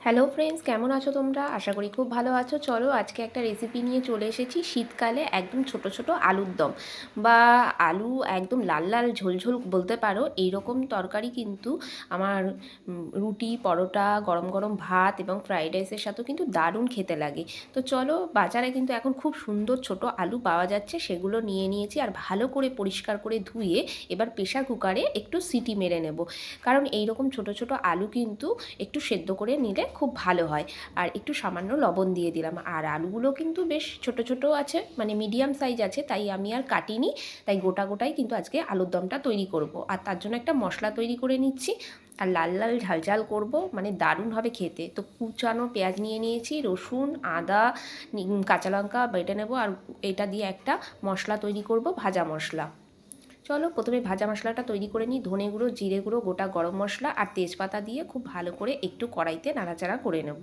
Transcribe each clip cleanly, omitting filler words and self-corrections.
Hello friends, কেমন আছো তোমরা? আশা করি খুব ভালো আছো। চলো আজকে একটা রেসিপি নিয়ে চলে এসেছি। শীতকালে একদম ছোট ছোট আলুর দম বা আলু একদম লাল লাল ঝোলঝোল বলতে পারো। এই রকম তরকারি কিন্তু আমার রুটি, পরোটা, গরম গরম ভাত এবং ফ্রাইড রাইসের সাথেও কিন্তু দারুণ খেতে লাগে। তো চলো, বাজারে কিন্তু এখন খুব সুন্দর ছোট আলু পাওয়া যাচ্ছে, সেগুলো নিয়ে নিয়েছি। আর ভালো করে পরিষ্কার করে ধুয়ে এবার প্রেশার কুকারে একটু সিটি মেরে নেব, কারণ এই রকম ছোট ছোট আলু কিন্তু একটু সেদ্ধ করে নিলে খুব ভালো হয়। আর একটু সামান্য লবণ দিয়ে দিলাম। আর আলুগুলো কিন্তু বেশ ছোট ছোট আছে, মানে মিডিয়াম সাইজ আছে, তাই আমি আর কাটিনি। তাই গোটা গোটাই কিন্তু আজকে আলুর দমটা তৈরি করব। আর তার জন্য একটা মশলা তৈরি করে নিচ্ছি। আর লাল লাল ঝাল ঝাল করবো, মানে দারুণ হবে খেতে। তো কুচানো পেঁয়াজ নিয়ে নিয়েছি, রসুন, আদা, কাঁচা লঙ্কা বেটে নেবো। আর এটা দিয়ে একটা মশলা তৈরি করব, ভাজা মশলা। চলো প্রথমে ভাজা মশলাটা তৈরি করে নিই। ধনে গুঁড়ো, জিরে গুঁড়ো, গোটা গরম মশলা আর তেজপাতা দিয়ে খুব ভালো করে একটু কড়াইতে নাড়াচাড়া করে নেব।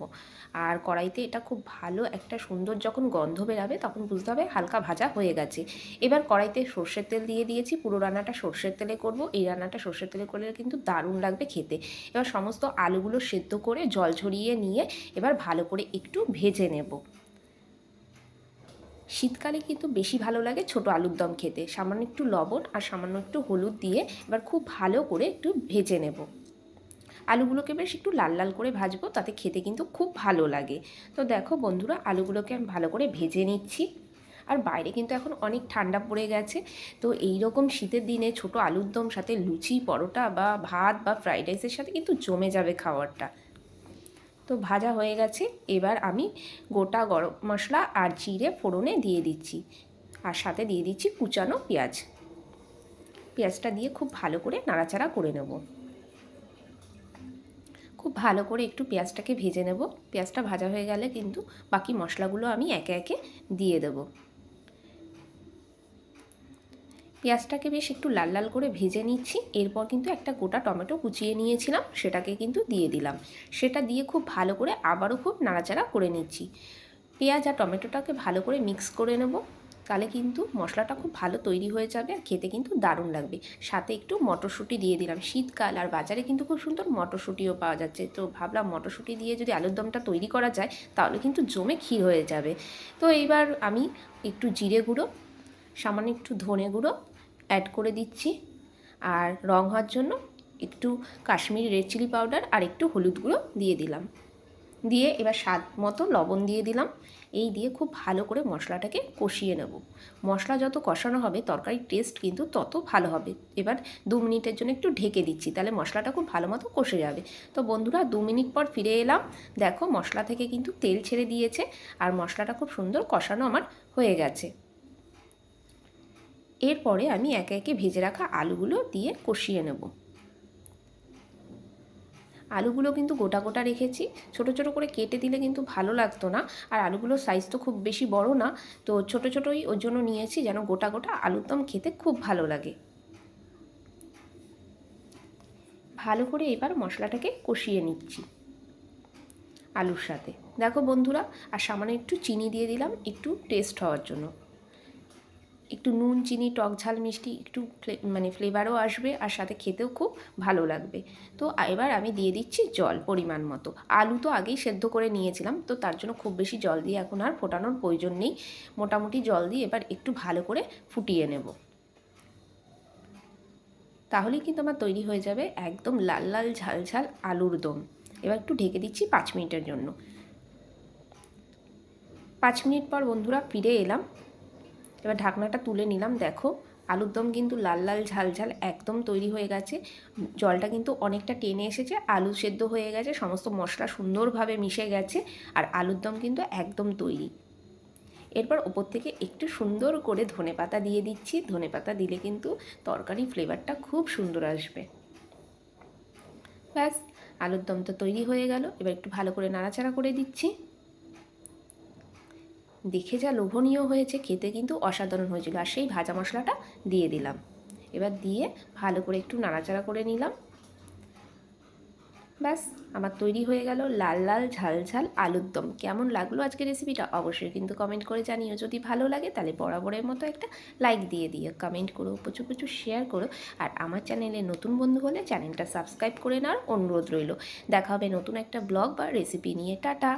আর কড়াইতে এটা খুব ভালো একটা সুন্দর যখন গন্ধ বেরাবে তখন বুঝতে হবে হালকা ভাজা হয়ে গেছে। এবার কড়াইতে সর্ষের তেল দিয়ে দিয়েছি। পুরো রান্নাটা সর্ষের তেলে করব। এই রান্নাটা সর্ষের তেলে করলে কিন্তু দারুণ লাগবে খেতে। এবার সমস্ত আলুগুলো সেদ্ধ করে জল ঝরিয়ে নিয়ে এবার ভালো করে একটু ভেজে নেব। শীতকালে কিন্তু বেশি ভালো লাগে ছোট আলুর দম খেতে। সামান্য একটু লবণ আর সামান্য একটু হলুদ দিয়ে এবার খুব ভালো করে একটু ভেজে নেব। আলুগুলোকে বেশ একটু লাল লাল করে ভাজবো, তাতে খেতে কিন্তু খুব ভালো লাগে। তো দেখো বন্ধুরা, আলুগুলোকে আমি ভালো করে ভেজে নিচ্ছি। আর বাইরে কিন্তু এখন অনেক ঠান্ডা পড়ে গেছে। তো এই রকম শীতের দিনে ছোট আলুর দম সাথে লুচি, পরোটা বা ভাত বা ফ্রাইড রাইসের সাথে কিন্তু জমে যাবে খাবারটা। তো ভাজা হয়ে গেছে। এবার আমি গোটা গরম মশলা আর জিরে ফোড়নে দিয়ে দিচ্ছি। আর সাথে দিয়ে দিচ্ছি কুচানো পেঁয়াজ। পেঁয়াজটা দিয়ে খুব ভালো করে নাড়াচাড়া করে নেব। খুব ভালো করে একটু পেঁয়াজটাকে ভেজে নেব। পেঁয়াজটা ভাজা হয়ে গেলে কিন্তু বাকি মশলাগুলো আমি একে একে দিয়ে দেব। পেঁয়াজটাকে বেশ একটু লাল লাল করে ভেজে নিচ্ছি। এরপর কিন্তু একটা গোটা টমেটো কুচিয়ে নিয়েছিলাম, সেটাকে কিন্তু দিয়ে দিলাম। সেটা দিয়ে খুব ভালো করে আবারও খুব নাড়াচাড়া করে নিচ্ছি। পেঁয়াজ আর টমেটোটাকে ভালো করে মিক্স করে নেব। তাহলে কিন্তু মশলাটা খুব ভালো তৈরি হয়ে যাবে আর খেতে কিন্তু দারুণ লাগবে। সাথে একটু মটরশুঁটি দিয়ে দিলাম। শীতকাল, আর বাজারে কিন্তু খুব সুন্দর মটরশুঁটিও পাওয়া যাচ্ছে। তো ভাবলাম মটরশুঁটি দিয়ে যদি আলুর দমটা তৈরি করা যায় তাহলে কিন্তু জমে ক্ষীর হয়ে যাবে। তো এইবার আমি একটু জিরে গুঁড়ো, সামান্য একটু ধনে গুঁড়ো অ্যাড করে দিচ্ছি। আর রং হওয়ার জন্য একটু কাশ্মীরি রেড চিলি পাউডার আর একটু হলুদ গুঁড়ো দিয়ে দিলাম। দিয়ে এবার স্বাদ মতো লবণ দিয়ে দিলাম। এই দিয়ে খুব ভালো করে মশলাটাকে কষিয়ে নেব। মশলা যত কষানো হবে তরকারির টেস্ট কিন্তু তত ভালো হবে। এবার 2 মিনিটের জন্য একটু ঢেকে দিচ্ছি, তাহলে মশলাটা খুব ভালো মতো কষে যাবে। তো বন্ধুরা, 2 মিনিট পর ফিরে এলাম। দেখো মশলা থেকে কিন্তু তেল ছেড়ে দিয়েছে আর মশলাটা খুব সুন্দর কষানো আমার হয়ে গেছে। এরপরে আমি একে একে ভেজে রাখা আলুগুলো দিয়ে কষিয়ে নেব। আলুগুলো কিন্তু গোটা গোটা রেখেছি, ছোট ছোট করে কেটে দিলে কিন্তু ভালো লাগতো না। আর আলুগুলোর সাইজ তো খুব বেশি বড় না, তো ছোট ছোটই ওর জন্য নিয়েছি, যেন গোটা গোটা আলুর দম খেতে খুব ভালো লাগে। ভালো করে এবার মশলাটাকে কষিয়ে নিচ্ছি আলুর সাথে। দেখো বন্ধুরা, আর সামান্য একটু চিনি দিয়ে দিলাম একটু টেস্ট হওয়ার জন্য। একটু নুন, চিনি, টক, ঝাল, মিষ্টি একটু মানে ফ্লেভারও আসবে আর সাথে খেতেও খুব ভালো লাগবে। তো এবার আমি দিয়ে দিচ্ছি জল পরিমাণ মতো। আলু তো আগেই সেদ্ধ করে নিয়েছিলাম, তো তার জন্য খুব বেশি জল দিয়ে এখন আর ফোটানোর প্রয়োজন নেই। মোটামুটি জল দিয়ে এবার একটু ভালো করে ফুটিয়ে নেব। তাহলেই কিন্তু আমার তৈরি হয়ে যাবে একদম লাল লাল ঝাল ঝাল আলুর দম। এবার একটু ঢেকে দিচ্ছি 5 মিনিটের জন্য। 5 মিনিট পর বন্ধুরা ফিরে এলাম। এবার ঢাকনাটা তুলে নিলাম। দেখো আলুর দম কিন্তু লাল লাল ঝাল ঝাল একদম তৈরি হয়ে গেছে। জলটা কিন্তু অনেকটা টেনে এসেছে, আলু সেদ্ধ হয়ে গেছে, সমস্ত মশলা সুন্দরভাবে মিশে গেছে। আর আলুর দম কিন্তু একদম তৈরি। এরপর ওপর থেকে একটু সুন্দর করে ধনেপাতা দিয়ে দিচ্ছি। ধনেপাতা দিলে কিন্তু তরকারি ফ্লেভারটা খুব সুন্দর আসবে। ব্যাস, আলুর দম তো তৈরি হয়ে গেল। এবার একটু ভালো করে নাড়াচাড়া করে দিচ্ছি। দেখে যা লোভনীয় হয়েছে, খেতে কিন্তু অসাধারণ হয়েছিল। আর সেই ভাজা মশলাটা দিয়ে দিলাম। এবার দিয়ে ভালো করে একটু নাড়াচাড়া করে নিলাম। ব্যাস আমার তৈরি হয়ে গেল লাল লাল ঝাল ঝাল আলুর দম। কেমন লাগলো আজকের রেসিপিটা অবশ্যই কিন্তু কমেন্ট করে জানিও। যদি ভালো লাগে তাহলে বরাবরের মতো একটা লাইক দিয়ে দিও, কমেন্ট করো, প্রচুর প্রচুর শেয়ার করো। আর আমার চ্যানেলে নতুন বন্ধু হলে চ্যানেলটা সাবস্ক্রাইব করে নেওয়ার অনুরোধ রইল। দেখা হবে নতুন একটা ব্লগ বা রেসিপি নিয়ে। টাটা।